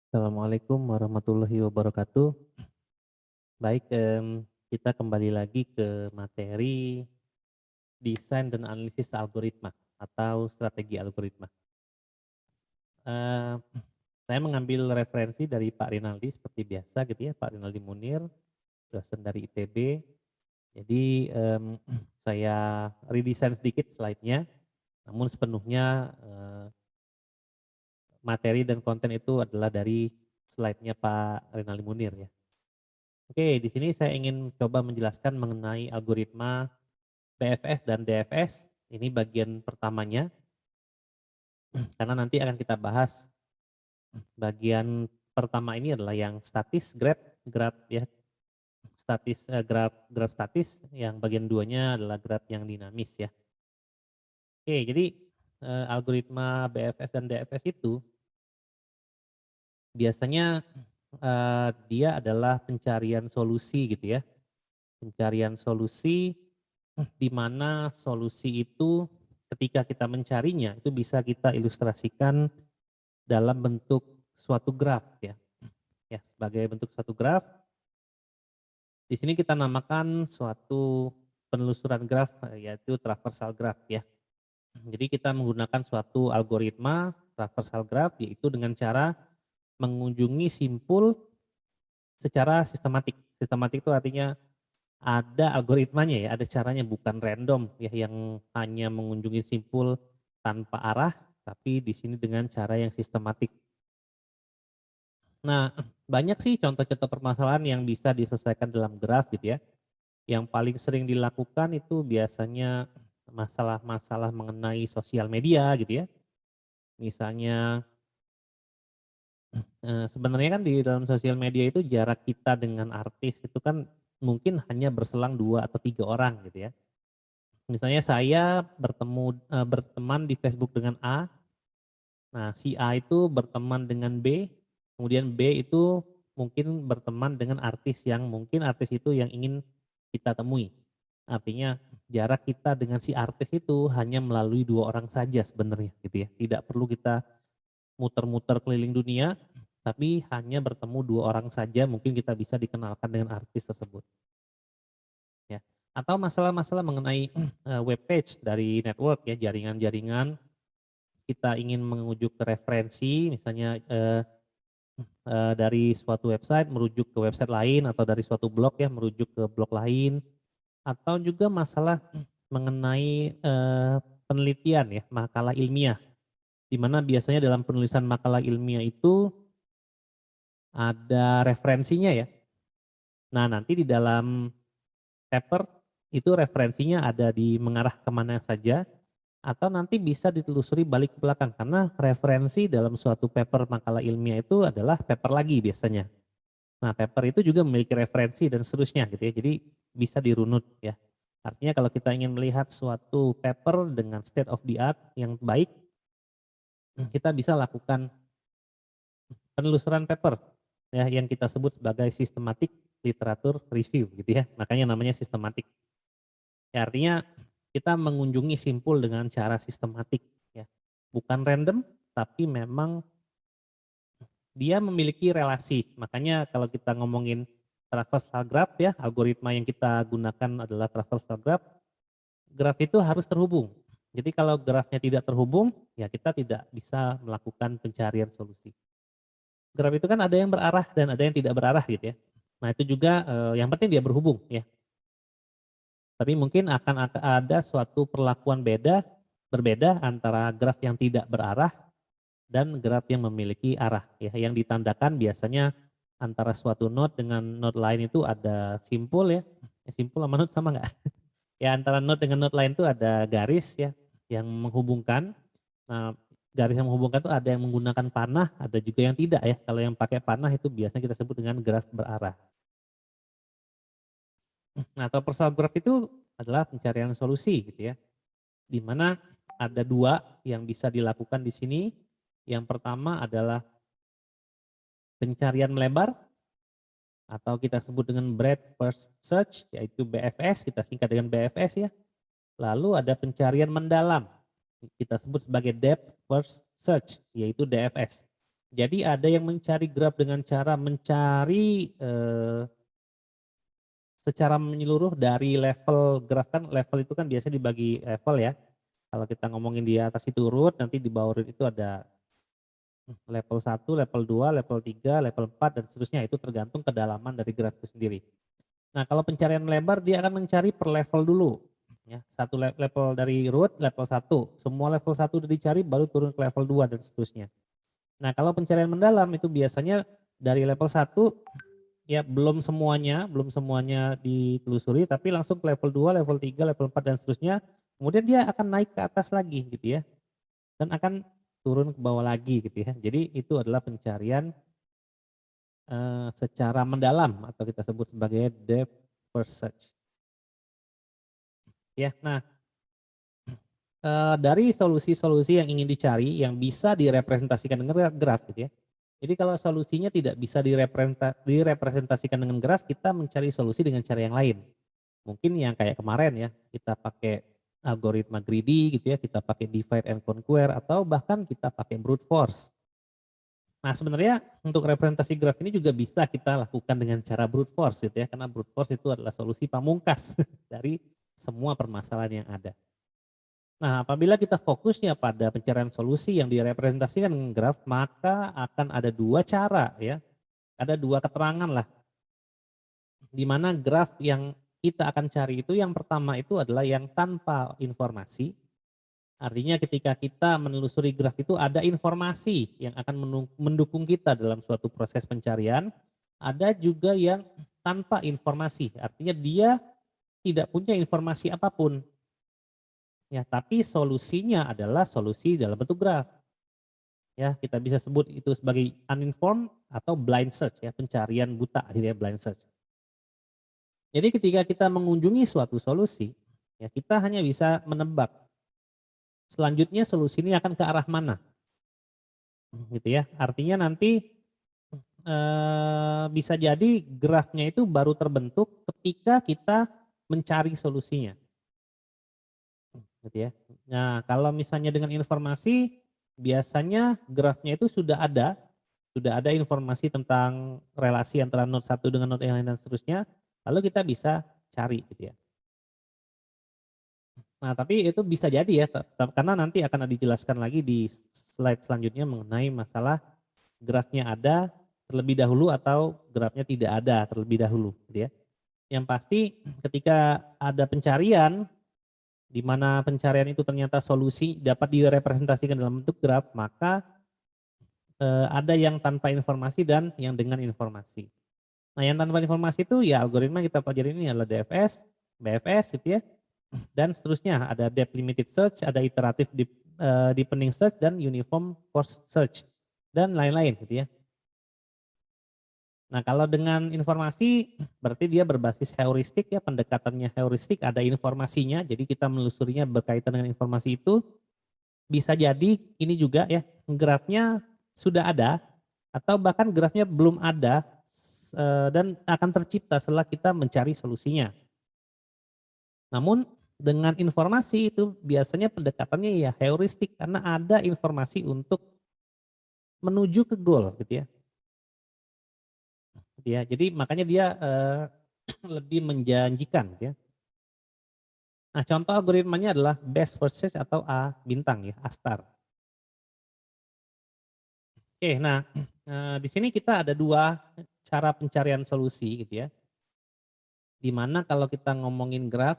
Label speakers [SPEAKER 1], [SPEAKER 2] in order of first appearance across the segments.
[SPEAKER 1] Assalamualaikum warahmatullahi wabarakatuh. Baik, kita kembali lagi ke materi desain dan analisis algoritma atau strategi algoritma. Eee, saya mengambil referensi dari Pak Rinaldi seperti biasa gitu ya, Pak Rinaldi Munir, dosen dari ITB. Jadi, saya redesign sedikit slide-nya, namun sepenuhnya, materi dan konten itu adalah dari slide-nya Pak Rinaldi Munir ya. Oke, di sini saya ingin coba menjelaskan mengenai algoritma BFS dan DFS. Ini bagian pertamanya, karena nanti akan kita bahas bagian pertama ini adalah yang statis, graph ya, graph statis, yang bagian duanya adalah graph yang dinamis ya. Oke, jadi algoritma BFS dan DFS itu biasanya dia adalah pencarian solusi gitu ya, pencarian solusi di mana solusi itu ketika kita mencarinya itu bisa kita ilustrasikan dalam bentuk suatu graf ya. Ya, sebagai bentuk suatu graf, di sini kita namakan suatu penelusuran graf yaitu traversal graph ya. Jadi kita menggunakan suatu algoritma traversal graph yaitu dengan cara mengunjungi simpul secara sistematik. Sistematik itu artinya ada algoritmanya ya, ada caranya bukan random ya yang hanya mengunjungi simpul tanpa arah, tapi di sini dengan cara yang sistematik. Nah, banyak sih contoh-contoh permasalahan yang bisa diselesaikan dalam graf gitu ya. Yang paling sering dilakukan itu biasanya masalah-masalah mengenai sosial media gitu ya. Misalnya sebenarnya kan di dalam sosial media itu jarak kita dengan artis itu kan mungkin hanya berselang 2 atau 3 orang gitu ya. Misalnya saya berteman di Facebook dengan A, nah si A itu berteman dengan B, kemudian B itu mungkin berteman dengan artis yang mungkin artis itu yang ingin kita temui. Artinya jarak kita dengan si artis itu hanya melalui 2 orang saja sebenarnya gitu ya. Tidak perlu kita muter-muter keliling dunia, tapi hanya bertemu 2 orang saja mungkin kita bisa dikenalkan dengan artis tersebut. Ya, atau masalah-masalah mengenai, web page dari network ya, jaringan-jaringan, kita ingin menuju ke referensi misalnya, dari suatu website merujuk ke website lain atau dari suatu blog ya merujuk ke blog lain, atau juga masalah mengenai, penelitian ya, makalah ilmiah, di mana biasanya dalam penulisan makalah ilmiah itu ada referensinya ya. Nah, nanti di dalam paper itu referensinya ada di mengarah kemana saja, atau nanti bisa ditelusuri balik ke belakang karena referensi dalam suatu paper makalah ilmiah itu adalah paper lagi biasanya. Nah, paper itu juga memiliki referensi dan seterusnya gitu ya. Jadi bisa dirunut ya. Artinya kalau kita ingin melihat suatu paper dengan state of the art yang baik, kita bisa lakukan penelusuran paper ya yang kita sebut sebagai systematic literature review gitu ya. Makanya namanya sistematik. Ya, artinya kita mengunjungi simpul dengan cara sistematik ya. Bukan random tapi memang dia memiliki relasi. Makanya kalau kita ngomongin traversal graph ya, algoritma yang kita gunakan adalah traversal graph. Graph itu harus terhubung. Jadi kalau grafnya tidak terhubung, ya kita tidak bisa melakukan pencarian solusi. Graf itu kan ada yang berarah dan ada yang tidak berarah gitu ya. Nah itu juga yang penting dia berhubung ya. Tapi mungkin akan ada suatu perlakuan berbeda antara graf yang tidak berarah dan graf yang memiliki arah ya. Yang ditandakan biasanya antara suatu node dengan node lain itu ada simpul ya. Simpul sama node sama nggak? Ya antara node dengan node lain itu ada garis ya yang menghubungkan. Nah, garis yang menghubungkan itu ada yang menggunakan panah, ada juga yang tidak ya. Kalau yang pakai panah itu biasanya kita sebut dengan graf berarah. Nah, traversal graph itu adalah pencarian solusi gitu ya. Di mana ada 2 yang bisa dilakukan di sini. Yang pertama adalah pencarian melebar atau kita sebut dengan breadth first search yaitu BFS, kita singkat dengan BFS ya. Lalu ada pencarian mendalam, kita sebut sebagai depth first search yaitu DFS. Jadi ada yang mencari graf dengan cara mencari secara menyeluruh dari level graf, kan level itu kan biasanya dibagi level ya. Kalau kita ngomongin di atas itu root, nanti di bawah root itu ada level 1, level 2, level 3, level 4 dan seterusnya. Itu tergantung kedalaman dari graf itu sendiri. Nah, kalau pencarian lebar dia akan mencari per level dulu. Ya, satu level dari root, level 1. Semua level 1 udah dicari baru turun ke level 2 dan seterusnya. Nah, kalau pencarian mendalam itu biasanya dari level 1 ya belum semuanya ditelusuri tapi langsung ke level 2, level 3, level 4 dan seterusnya. Kemudian dia akan naik ke atas lagi gitu ya. Dan akan turun ke bawah lagi gitu ya. Jadi itu adalah pencarian secara mendalam atau kita sebut sebagai depth first search. Ya, nah dari solusi-solusi yang ingin dicari yang bisa direpresentasikan dengan graf gitu ya. Jadi kalau solusinya tidak bisa direpresentasikan dengan graf, kita mencari solusi dengan cara yang lain. Mungkin yang kayak kemarin ya, kita pakai algoritma greedy gitu ya, kita pakai divide and conquer atau bahkan kita pakai brute force. Nah sebenarnya untuk representasi graf ini juga bisa kita lakukan dengan cara brute force gitu ya, karena brute force itu adalah solusi pamungkas dari semua permasalahan yang ada. Nah, apabila kita fokusnya pada pencarian solusi yang direpresentasikan dengan graf, maka akan ada dua cara ya. Ada dua keterangan lah, di mana graf yang kita akan cari itu yang pertama itu adalah yang tanpa informasi. Artinya ketika kita menelusuri graf itu ada informasi yang akan mendukung kita dalam suatu proses pencarian. Ada juga yang tanpa informasi, artinya dia tidak punya informasi apapun. Ya, tapi solusinya adalah solusi dalam bentuk graf. Ya, kita bisa sebut itu sebagai uninformed atau blind search ya, pencarian buta gitu ya, blind search. Jadi ketika kita mengunjungi suatu solusi, ya kita hanya bisa menebak selanjutnya solusi ini akan ke arah mana. Gitu ya. Artinya nanti bisa jadi grafnya itu baru terbentuk ketika kita mencari solusinya. Gitu ya. Nah, kalau misalnya dengan informasi biasanya grafnya itu sudah ada informasi tentang relasi antara node satu dengan node yang lain dan seterusnya, lalu kita bisa cari gitu ya. Nah, tapi itu bisa jadi ya, karena nanti akan dijelaskan lagi di slide selanjutnya mengenai masalah grafnya ada terlebih dahulu atau grafnya tidak ada terlebih dahulu gitu ya. Yang pasti ketika ada pencarian di mana pencarian itu ternyata solusi dapat direpresentasikan dalam bentuk graf, maka ada yang tanpa informasi dan yang dengan informasi. Nah, yang tanpa informasi itu ya algoritma yang kita pelajari ini adalah DFS, BFS gitu ya, dan seterusnya. Ada depth limited search, ada iterative deepening search, dan uniform force search, dan lain-lain gitu ya. Nah, kalau dengan informasi berarti dia berbasis heuristik ya, pendekatannya heuristik, ada informasinya, jadi kita menelusurinya berkaitan dengan informasi itu. Bisa jadi ini juga ya, grafnya sudah ada atau bahkan grafnya belum ada dan akan tercipta setelah kita mencari solusinya. Namun dengan informasi itu biasanya pendekatannya ya heuristik karena ada informasi untuk menuju ke goal gitu ya. Ya, jadi makanya dia lebih menjanjikan gitu ya. Nah, contoh algoritmanya adalah best first search atau A bintang ya, A star. Oke, nah di sini kita ada dua cara pencarian solusi gitu ya. Di mana kalau kita ngomongin graf,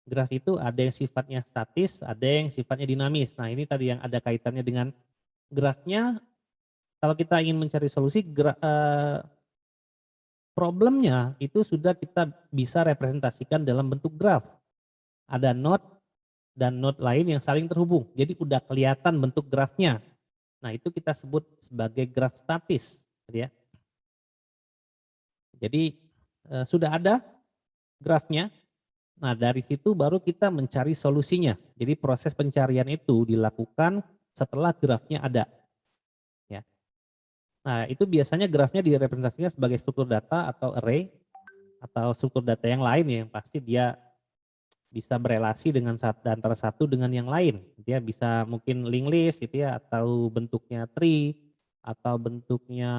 [SPEAKER 1] graf itu ada yang sifatnya statis, ada yang sifatnya dinamis. Nah, ini tadi yang ada kaitannya dengan grafnya. Kalau kita ingin mencari solusi, problemnya itu sudah kita bisa representasikan dalam bentuk graf. Ada node dan node lain yang saling terhubung. Jadi udah kelihatan bentuk grafnya. Nah, itu kita sebut sebagai graf statis, gitu ya. Jadi sudah ada grafnya. Nah, dari situ baru kita mencari solusinya. Jadi proses pencarian itu dilakukan setelah grafnya ada. Ya. Nah, itu biasanya grafnya direpresentasikan sebagai struktur data atau array atau struktur data yang lain ya, yang pasti dia bisa berelasi dengan antara satu dengan yang lain. Dia bisa mungkin linked list gitu ya atau bentuknya tree atau bentuknya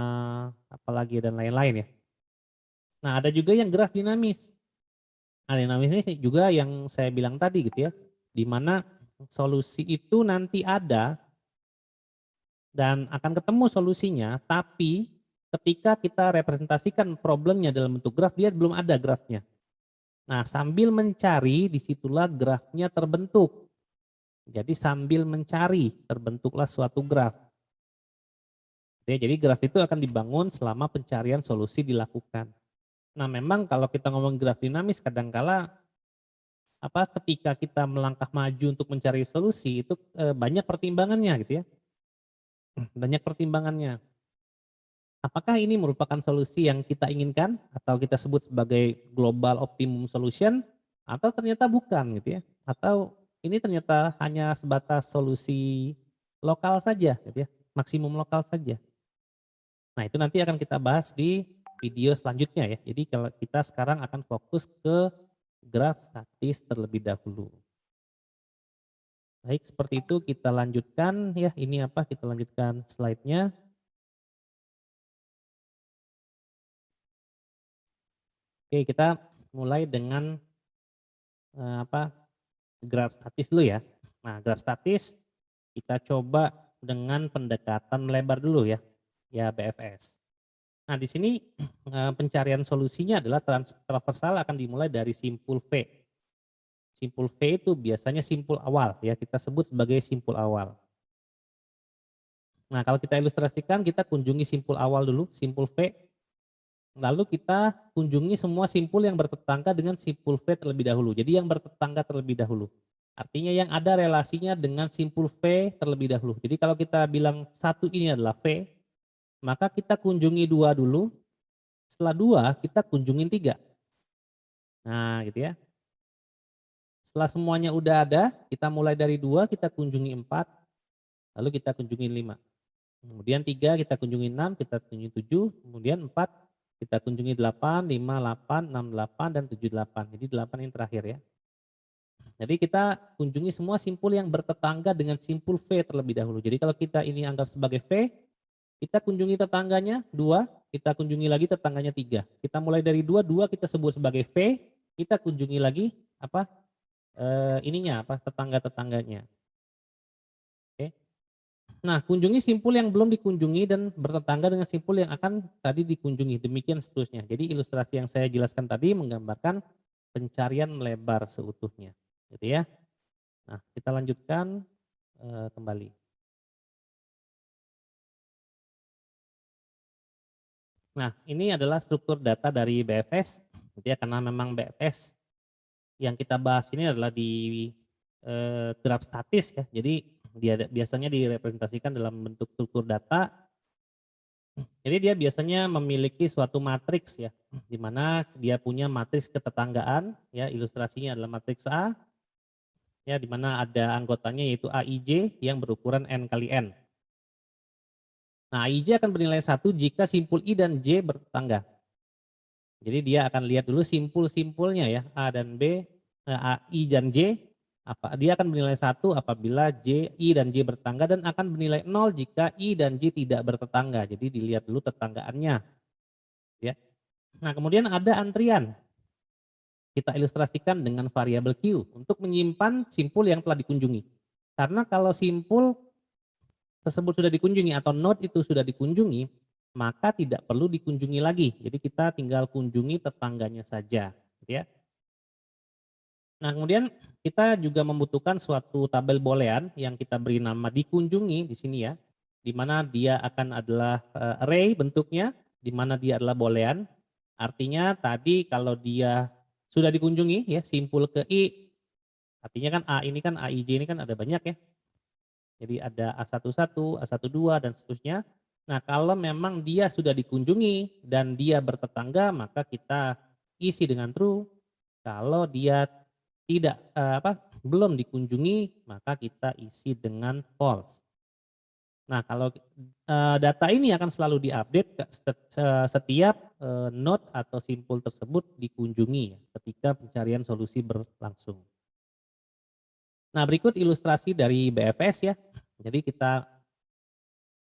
[SPEAKER 1] apalagi dan lain-lain ya. Nah, ada juga yang graf dinamis. Nah, dinamis ini juga yang saya bilang tadi gitu ya, di mana solusi itu nanti ada dan akan ketemu solusinya, tapi ketika kita representasikan problemnya dalam bentuk graf, dia belum ada grafnya. Nah, sambil mencari, disitulah grafnya terbentuk. Jadi sambil mencari, terbentuklah suatu graf. Ya, jadi graf itu akan dibangun selama pencarian solusi dilakukan. Nah, memang kalau kita ngomong graf dinamis, kadangkala ketika kita melangkah maju untuk mencari solusi itu banyak pertimbangannya gitu ya. Banyak pertimbangannya. Apakah ini merupakan solusi yang kita inginkan atau kita sebut sebagai global optimum solution atau ternyata bukan gitu ya. Atau ini ternyata hanya sebatas solusi lokal saja gitu ya, maksimum lokal saja. Nah, itu nanti akan kita bahas di video selanjutnya ya. Jadi kalau kita sekarang akan fokus ke graf statis terlebih dahulu. Baik, seperti itu kita lanjutkan ya. Ini kita lanjutkan slide-nya. Oke, kita mulai dengan eh, apa graf statis dulu ya. Nah, graf statis kita coba dengan pendekatan melebar dulu ya. Ya, BFS. Nah, di sini pencarian solusinya adalah transversal akan dimulai dari simpul V. Simpul V itu biasanya simpul awal ya, kita sebut sebagai simpul awal. Nah, kalau kita ilustrasikan, kita kunjungi simpul awal dulu, simpul V, lalu kita kunjungi semua simpul yang bertetangga dengan simpul V terlebih dahulu. Jadi yang bertetangga terlebih dahulu. Artinya yang ada relasinya dengan simpul V terlebih dahulu. Jadi kalau kita bilang satu ini adalah V, maka kita kunjungi dua dulu, setelah dua kita kunjungin tiga. Nah, gitu ya. Setelah semuanya udah ada, kita mulai dari dua, kita kunjungi empat, lalu kita kunjungi lima. Kemudian tiga kita kunjungi enam, kita kunjungi tujuh, kemudian empat kita kunjungi delapan, lima, delapan, enam, delapan, dan tujuh, delapan. Jadi delapan yang terakhir ya. Jadi kita kunjungi semua simpul yang bertetangga dengan simpul V terlebih dahulu. Jadi kalau kita ini anggap sebagai V, kita kunjungi tetangganya dua, kita kunjungi lagi tetangganya tiga. Kita mulai dari dua, dua kita sebut sebagai V, kita kunjungi lagi tetangga-tetangganya. Oke. Nah, kunjungi simpul yang belum dikunjungi dan bertetangga dengan simpul yang akan tadi dikunjungi. Demikian seterusnya. Jadi ilustrasi yang saya jelaskan tadi menggambarkan pencarian melebar seutuhnya. Gitu ya. Nah, kita lanjutkan kembali. Nah, ini adalah struktur data dari BFS. Gitu ya, karena memang BFS yang kita bahas ini adalah di graf statis ya. Jadi dia biasanya direpresentasikan dalam bentuk struktur data. Jadi dia biasanya memiliki suatu matriks ya, di mana dia punya matriks ketetanggaan ya, ilustrasinya adalah matriks A ya, di mana ada anggotanya yaitu AIJ yang berukuran N kali N. Nah, AIJ akan bernilai 1 jika simpul I dan J bertetangga. Jadi dia akan lihat dulu simpul-simpulnya ya, A dan B, I dan J, dia akan bernilai 1 apabila I dan J bertetangga dan akan bernilai 0 jika I dan J tidak bertetangga. Jadi dilihat dulu tetanggaannya ya. Nah, kemudian ada antrian. Kita ilustrasikan dengan variabel Q untuk menyimpan simpul yang telah dikunjungi. Karena kalau simpul tersebut sudah dikunjungi atau node itu sudah dikunjungi, maka tidak perlu dikunjungi lagi. Jadi kita tinggal kunjungi tetangganya saja, gitu ya. Nah, kemudian kita juga membutuhkan suatu tabel boolean yang kita beri nama dikunjungi di sini ya, di mana dia akan adalah array bentuknya, di mana dia adalah boolean. Artinya tadi kalau dia sudah dikunjungi ya, simpul ke I, artinya kan A ini kan AIJ ini kan ada banyak ya. Jadi ada A11, A12 dan seterusnya. Nah, kalau memang dia sudah dikunjungi dan dia bertetangga, maka kita isi dengan true. Kalau dia tidak belum dikunjungi, maka kita isi dengan false. Nah, kalau data ini akan selalu diupdate setiap node atau simpul tersebut dikunjungi ya, ketika pencarian solusi berlangsung. Nah, berikut ilustrasi dari BFS ya. Jadi kita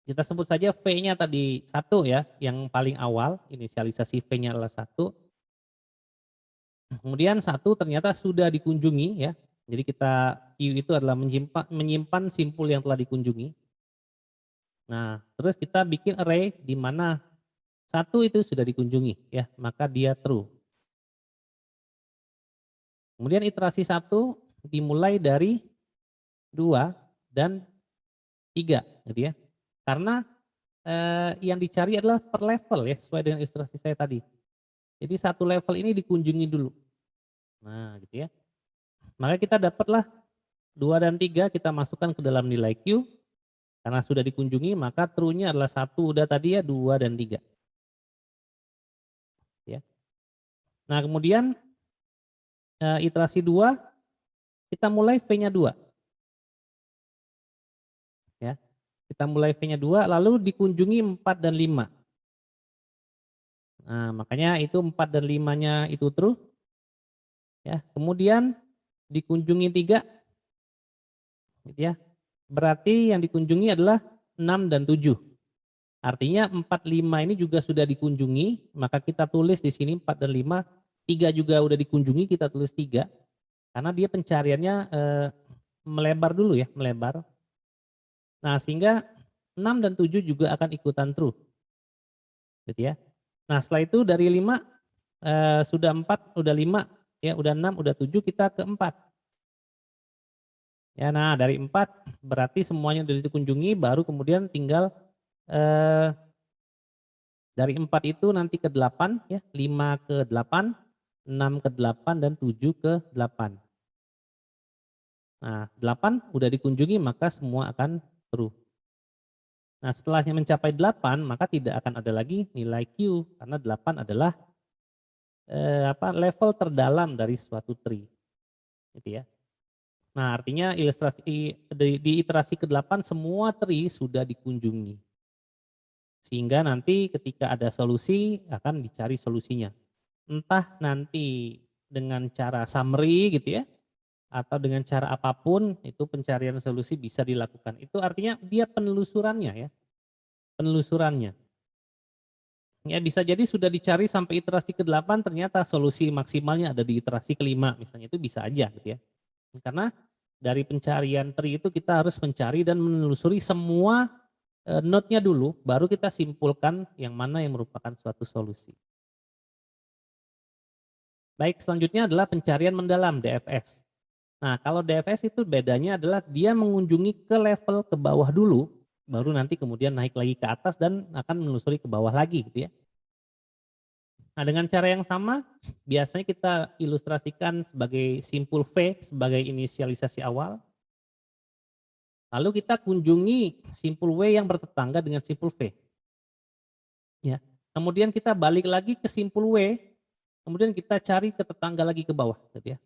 [SPEAKER 1] Kita sebut saja V-nya tadi 1 ya, yang paling awal, inisialisasi V-nya adalah 1. Kemudian 1 ternyata sudah dikunjungi ya. Jadi kita Q itu adalah menyimpan simpul yang telah dikunjungi. Nah, terus kita bikin array di mana 1 itu sudah dikunjungi ya, maka dia true. Kemudian iterasi 1 dimulai dari 2 dan 3 gitu ya. Karena yang dicari adalah per level ya, sesuai dengan ilustrasi saya tadi. Jadi 1 level ini dikunjungi dulu. Nah gitu ya. Maka kita dapatlah 2 dan 3 kita masukkan ke dalam nilai Q. Karena sudah dikunjungi maka true-nya adalah 1 udah tadi ya, 2 dan 3. Ya. Nah kemudian iterasi 2 kita mulai V-nya 2. Ya. Kita mulai V-nya 2 lalu dikunjungi 4 dan 5. Nah makanya itu 4 dan 5-nya itu true. Ya, kemudian dikunjungi 3 gitu ya. Berarti yang dikunjungi adalah 6 dan 7. Artinya 4, 5 ini juga sudah dikunjungi, maka kita tulis di sini 4 dan 5, 3 juga udah dikunjungi kita tulis 3. Karena dia pencariannya melebar dulu ya, melebar. Nah, sehingga 6 dan 7 juga akan ikutan true. Gitu ya. Nah, setelah itu dari 5 sudah 4, udah 5, ya udah 6, udah 7 kita ke 4. Ya, nah dari 4 berarti semuanya sudah dikunjungi baru kemudian tinggal dari 4 itu nanti ke 8 ya, 5 ke 8, 6 ke 8 dan 7 ke 8. Nah, 8 udah dikunjungi maka semua akan true. Nah, setelahnya mencapai 8 maka tidak akan ada lagi nilai Q karena 8 adalah level terdalam dari suatu tree. Gitu ya. Nah, artinya ilustrasi di iterasi ke-8 semua tree sudah dikunjungi. Sehingga nanti ketika ada solusi akan dicari solusinya. Entah nanti dengan cara summary gitu ya, atau dengan cara apapun itu pencarian solusi bisa dilakukan. Itu artinya dia penelusurannya ya, penelusurannya. Ya bisa jadi sudah dicari sampai iterasi ke-8 ternyata solusi maksimalnya ada di iterasi ke-5 misalnya, itu bisa aja gitu ya. Karena dari pencarian tree itu kita harus mencari dan menelusuri semua node-nya dulu, baru kita simpulkan yang mana yang merupakan suatu solusi. Baik, selanjutnya adalah pencarian mendalam DFS. Nah, kalau DFS itu bedanya adalah dia mengunjungi ke level ke bawah dulu, baru nanti kemudian naik lagi ke atas dan akan menelusuri ke bawah lagi gitu ya. Nah, dengan cara yang sama, biasanya kita ilustrasikan sebagai simpul V sebagai inisialisasi awal. Lalu kita kunjungi simpul W yang bertetangga dengan simpul V. Ya. Kemudian kita balik lagi ke simpul W, kemudian kita cari ke tetangga lagi ke bawah gitu ya.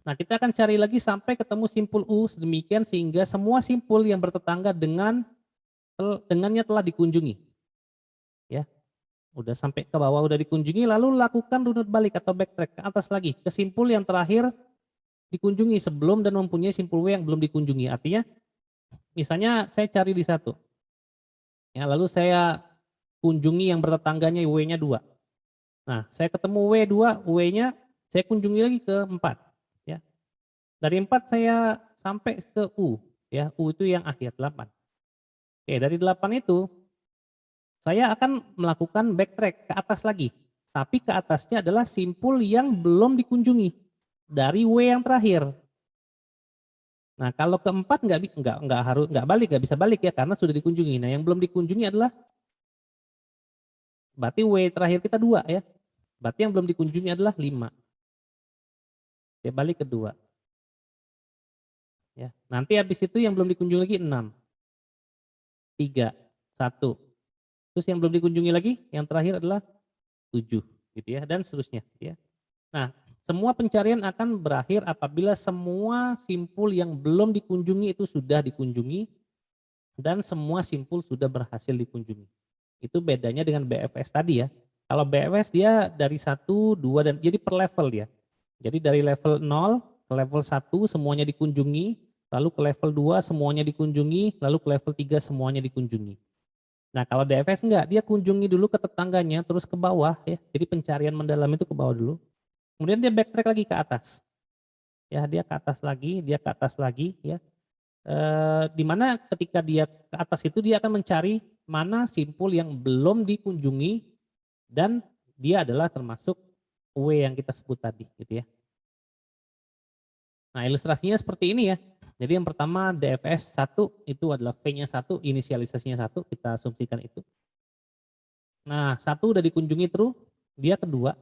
[SPEAKER 1] Nah, kita akan cari lagi sampai ketemu simpul U sedemikian sehingga semua simpul yang bertetangga dengannya telah dikunjungi. Ya. Udah sampai ke bawah udah dikunjungi lalu lakukan runut balik atau backtrack ke atas lagi ke simpul yang terakhir dikunjungi sebelum dan mempunyai simpul W yang belum dikunjungi. Artinya misalnya saya cari di 1. Ya, lalu saya kunjungi yang bertetangganya W-nya 2. Nah, saya ketemu W2, W-nya saya kunjungi lagi ke 4 ya. Dari 4 saya sampai ke U ya, U itu yang akhir 8. Oke, dari 8 itu saya akan melakukan backtrack ke atas lagi. Tapi ke atasnya adalah simpul yang belum dikunjungi dari W yang terakhir. Nah, kalau keempat nggak balik, nggak bisa balik ya karena sudah dikunjungi. Nah, yang belum dikunjungi adalah berarti W terakhir kita 2 ya. Berarti yang belum dikunjungi adalah 5. Dia balik ke 2. Ya. Nanti habis itu yang belum dikunjungi lagi 6. 3, 1. Terus yang belum dikunjungi lagi, yang terakhir adalah 7 gitu ya dan seterusnya ya. Nah, semua pencarian akan berakhir apabila semua simpul yang belum dikunjungi itu sudah dikunjungi dan semua simpul sudah berhasil dikunjungi. Itu bedanya dengan BFS tadi ya. Kalau BFS dia dari 1, 2 dan jadi per level dia. Jadi dari level 0 ke level 1 semuanya dikunjungi, lalu ke level 2 semuanya dikunjungi, lalu ke level 3 semuanya dikunjungi. Nah kalau DFS enggak, dia kunjungi dulu ke tetangganya, terus ke bawah ya, jadi pencarian mendalam itu ke bawah dulu, kemudian dia backtrack lagi ke atas. Ya dia ke atas lagi, dia ke atas lagi ya. Di mana ketika dia ke atas itu dia akan mencari mana simpul yang belum dikunjungi dan dia adalah termasuk W yang kita sebut tadi gitu ya. Nah ilustrasinya seperti ini ya. Jadi yang pertama DFS 1 itu adalah V-nya 1, inisialisasinya 1, kita asumsikan itu. Nah 1 udah dikunjungi terus, dia kedua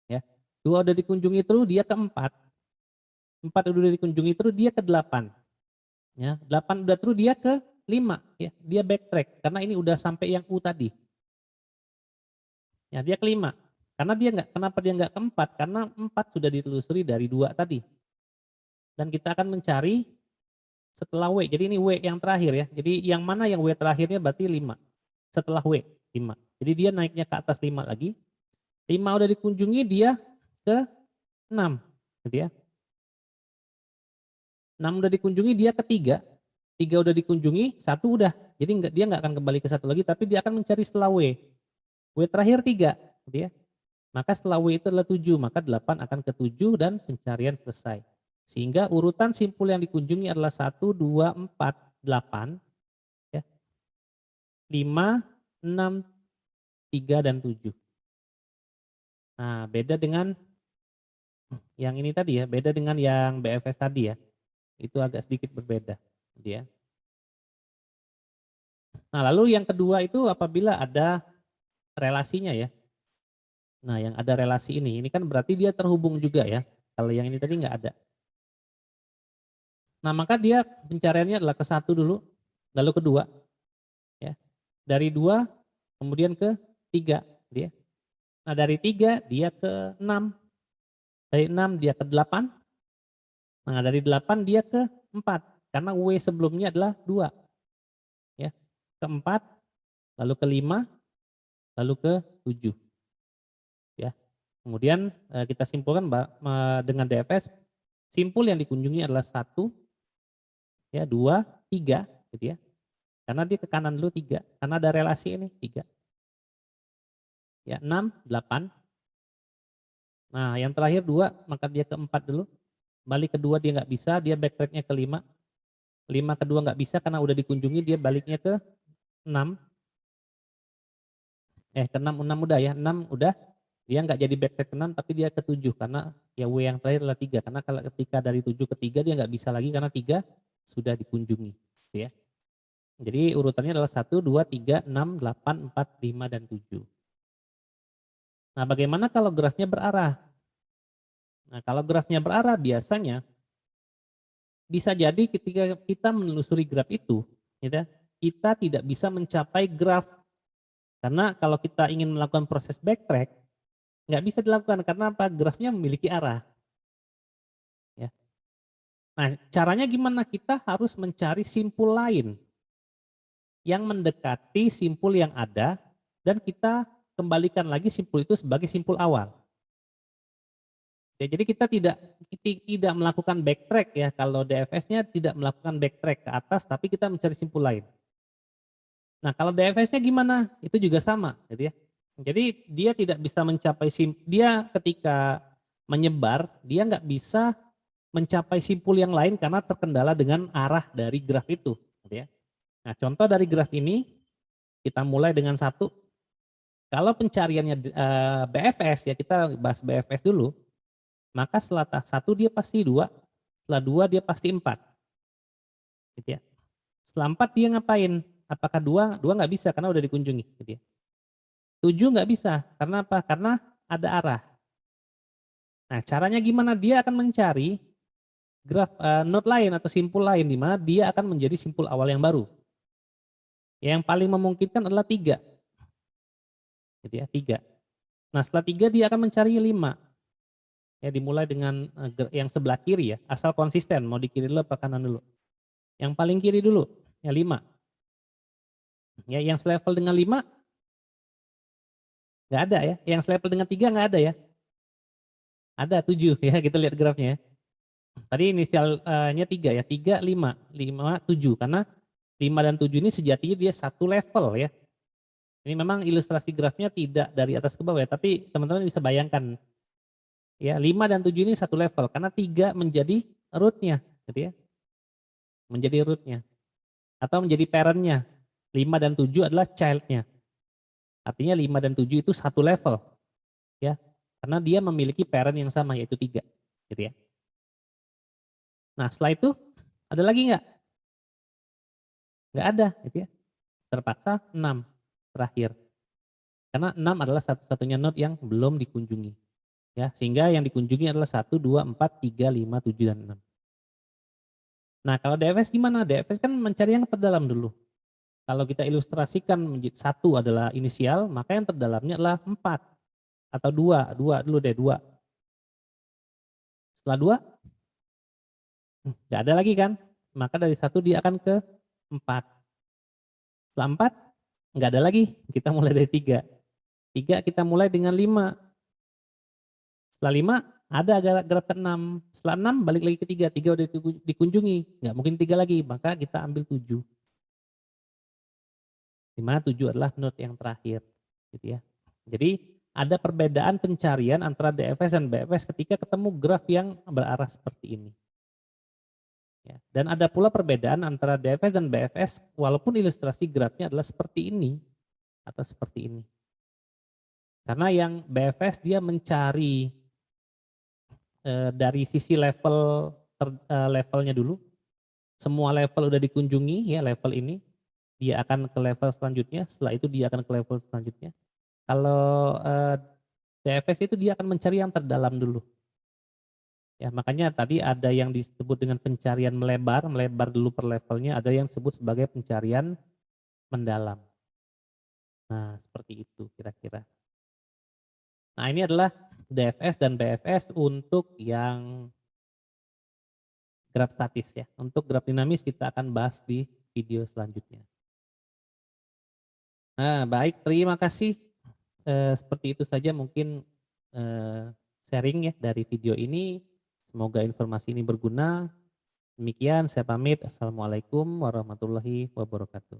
[SPEAKER 1] ya. 2 udah dikunjungi terus, dia keempat. 4 udah dikunjungi terus, dia ke-8. Ya, 8 udah terus dia ke 5 ya, dia backtrack karena ini udah sampai yang U tadi. Ya, dia ke 5. Karena dia enggak, kenapa dia enggak ke-4? Karena 4 sudah ditelusuri dari 2 tadi. Dan kita akan mencari setelah W. Jadi ini W yang terakhir ya. Jadi yang mana yang W terakhirnya berarti 5. Setelah W 5. Jadi dia naiknya ke atas 5 lagi. 5 udah dikunjungi dia ke 6 gitu ya. 6 udah dikunjungi dia ke 3. 3 udah dikunjungi, 1 udah. Jadi dia enggak akan kembali ke 1 lagi tapi dia akan mencari setelah W. W terakhir 3 gitu ya. Maka setelah W itu adalah 7, maka 8 akan ke 7 dan pencarian selesai. Sehingga urutan simpul yang dikunjungi adalah 1, 2, 4, 8, ya, 5, 6, 3, dan 7. Nah beda dengan yang ini tadi ya, beda dengan yang BFS tadi ya. Itu agak sedikit berbeda. Gitu ya. Nah lalu yang kedua itu apabila ada relasinya ya. Nah yang ada relasi ini kan berarti dia terhubung juga ya. Kalau yang ini tadi nggak ada. Nah maka dia pencariannya adalah ke 1 dulu, lalu ke 2. Ya. Dari 2 kemudian ke 3. Dia. Nah dari 3 dia ke 6. Dari 6 dia ke 8. Nah dari 8 dia ke 4. Karena W sebelumnya adalah 2. Ya. Ke 4, lalu ke 5, lalu ke 7. Ya. Kemudian kita simpulkan dengan DFS, simpul yang dikunjungi adalah 1, ya 2, 3 gitu ya. Karena dia ke kanan dulu 3, karena ada relasi ini 3. Ya 6, 8. Nah yang terakhir 2, maka dia ke 4 dulu. Balik ke 2 dia nggak bisa, dia backtracknya ke 5. 5 ke 2 nggak bisa karena udah dikunjungi, dia baliknya ke 6. Ke 6, 6 udah ya, 6 udah. Dia nggak jadi backtrack ke 6 tapi dia ke 7 karena ya W yang terakhir adalah 3. Karena kalau ketika dari 7 ke 3 dia nggak bisa lagi karena 3 sudah dikunjungi. Gitu ya. Jadi urutannya adalah 1, 2, 3, 6, 8, 4, 5, dan 7. Nah bagaimana kalau grafnya berarah? Nah kalau grafnya berarah biasanya bisa jadi ketika kita menelusuri graf itu, gitu ya, kita tidak bisa mencapai graf. Karena kalau kita ingin melakukan proses backtrack, nggak bisa dilakukan karena apa? Grafnya memiliki arah. Ya. Nah caranya gimana? Kita harus mencari simpul lain yang mendekati simpul yang ada dan kita kembalikan lagi simpul itu sebagai simpul awal. Ya, jadi kita tidak melakukan backtrack ya, kalau DFS-nya tidak melakukan backtrack ke atas tapi kita mencari simpul lain. Nah kalau DFS-nya gimana? Itu juga sama gitu ya. Jadi dia tidak bisa mencapai dia ketika menyebar dia nggak bisa mencapai simpul yang lain karena terkendala dengan arah dari graf itu gitu ya. Nah contoh dari graf ini kita mulai dengan 1. Kalau pencariannya BFS ya, kita bahas BFS dulu. Maka setelah 1 dia pasti 2, setelah 2 dia pasti 4. Gitu ya. Setelah 4 dia ngapain? Apakah 2? 2 nggak bisa karena udah dikunjungi gitu ya. 7 nggak bisa, karena apa? Karena ada arah. Nah caranya gimana? Dia akan mencari graf node lain atau simpul lain di mana dia akan menjadi simpul awal yang baru. Yang paling memungkinkan adalah 3. Gitu ya, 3. Nah setelah 3 dia akan mencari 5. Ya dimulai dengan yang sebelah kiri ya, asal konsisten mau di kiri dulu apa kanan dulu. Yang paling kiri dulu, ya 5. Ya yang selevel dengan 5 nggak ada ya, yang selevel dengan 3 nggak ada ya. Ada 7 ya, kita lihat grafnya ya. Tadi inisialnya 3 ya, 3, 5, 5, 7 karena 5 dan 7 ini sejatinya dia satu level ya. Ini memang ilustrasi grafnya tidak dari atas ke bawah ya, tapi teman-teman bisa bayangkan ya 5 dan 7 ini satu level karena 3 menjadi root-nya gitu ya, menjadi root-nya atau menjadi parent-nya. 5 dan 7 adalah child-nya. Artinya 5 dan 7 itu satu level ya, karena dia memiliki parent yang sama yaitu 3 gitu ya. Nah setelah itu ada lagi nggak? Nggak ada gitu ya. Terpaksa 6 terakhir. Karena 6 adalah satu-satunya node yang belum dikunjungi. Ya, sehingga yang dikunjungi adalah 1, 2, 4, 3, 5, 7, dan 6. Nah kalau DFS gimana? DFS kan mencari yang terdalam dulu. Kalau kita ilustrasikan menjadi 1 adalah inisial, maka yang terdalamnya adalah 4 atau 2, 2 dulu deh 2. Setelah 2, nggak ada lagi kan? Maka dari 1 dia akan ke 4. Setelah 4, nggak ada lagi. Kita mulai dari 3. 3 kita mulai dengan 5. Setelah 5 ada graf ke 6. Setelah 6 balik lagi ke 3. 3 udah dikunjungi. Nggak mungkin 3 lagi. Maka kita ambil 7. Di mana 7 adalah node yang terakhir. Gitu ya. Jadi ada perbedaan pencarian antara DFS dan BFS ketika ketemu graf yang berarah seperti ini. Ya. Dan ada pula perbedaan antara DFS dan BFS walaupun ilustrasi grafnya adalah seperti ini atau seperti ini. Karena yang BFS dia mencari dari sisi levelnya dulu, semua level udah dikunjungi ya level ini, dia akan ke level selanjutnya, setelah itu dia akan ke level selanjutnya. Kalau DFS itu dia akan mencari yang terdalam dulu. Ya, makanya tadi ada yang disebut dengan pencarian melebar, melebar dulu per levelnya, ada yang disebut sebagai pencarian mendalam. Nah, seperti itu kira-kira. Nah, ini adalah DFS dan BFS untuk yang graf statis ya. Untuk graf dinamis kita akan bahas di video selanjutnya. Nah, baik, terima kasih. Seperti itu saja mungkin sharing ya dari video ini. Semoga informasi ini berguna. Demikian saya pamit. Assalamualaikum warahmatullahi wabarakatuh.